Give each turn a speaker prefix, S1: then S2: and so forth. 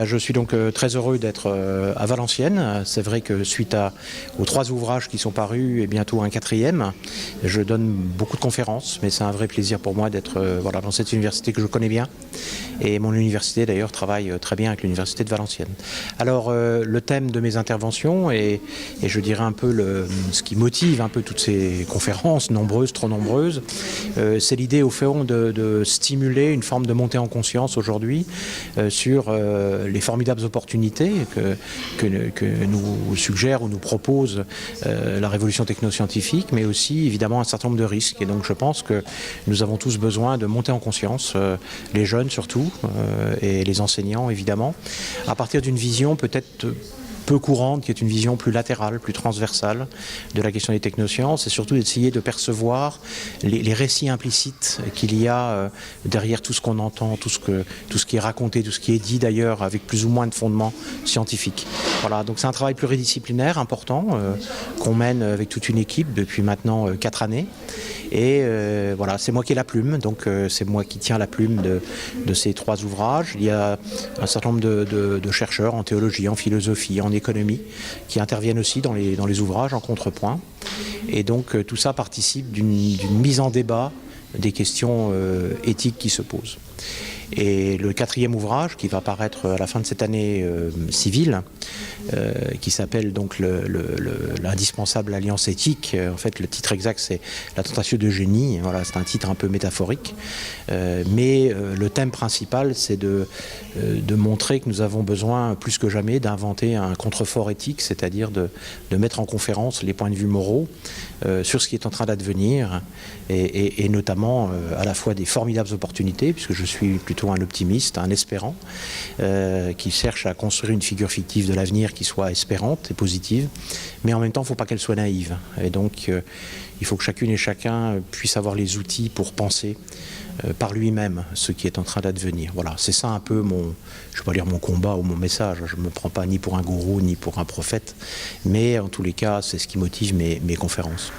S1: Je suis donc très heureux d'être à Valenciennes. C'est vrai que suite aux 3 ouvrages qui sont parus et bientôt un 4e, je donne beaucoup de conférences, mais c'est un vrai plaisir pour moi d'être voilà, dans cette université que je connais bien. Et mon université d'ailleurs travaille très bien avec l'université de Valenciennes. Alors le thème de mes interventions et je dirais un peu ce qui motive un peu toutes ces conférences, nombreuses, trop nombreuses, c'est l'idée au fond de stimuler une forme de montée en conscience aujourd'hui sur les formidables opportunités que nous suggère ou nous propose la révolution technoscientifique, mais aussi évidemment un certain nombre de risques. Et donc je pense que nous avons tous besoin de monter en conscience, les jeunes surtout, et les enseignants évidemment, à partir d'une vision peut-être peu courante, qui est une vision plus latérale, plus transversale de la question des technosciences, et surtout d'essayer de percevoir les récits implicites qu'il y a derrière tout ce qu'on entend, tout ce qui est raconté, tout ce qui est dit d'ailleurs avec plus ou moins de fondements scientifiques. Voilà, donc c'est un travail pluridisciplinaire important qu'on mène avec toute une équipe depuis maintenant 4 années. Et voilà, c'est moi qui ai la plume, donc c'est moi qui tiens la plume de ces 3 ouvrages. Il y a un certain nombre de chercheurs en théologie, en philosophie, en économie, qui interviennent aussi dans les ouvrages en contrepoint. Et donc tout ça participe d'une mise en débat des questions éthiques qui se posent. Et le 4e ouvrage, qui va paraître à la fin de cette année civile, qui s'appelle donc l'indispensable alliance éthique. En fait, le titre exact, c'est La tentation d'Eugénie. Voilà, c'est un titre un peu métaphorique. Mais le thème principal, c'est de montrer que nous avons besoin, plus que jamais, d'inventer un contrefort éthique, c'est-à-dire de mettre en conférence les points de vue moraux sur ce qui est en train d'advenir, et notamment à la fois des formidables opportunités, puisque je suis plutôt un optimiste, un espérant, qui cherche à construire une figure fictive de l'avenir qui soit espérante et positive, mais en même temps, il ne faut pas qu'elle soit naïve. Et donc, il faut que chacune et chacun puisse avoir les outils pour penser par lui-même ce qui est en train d'advenir. Voilà, c'est ça un peu je ne vais pas dire mon combat ou mon message, je ne me prends pas ni pour un gourou ni pour un prophète, mais en tous les cas, c'est ce qui motive mes conférences.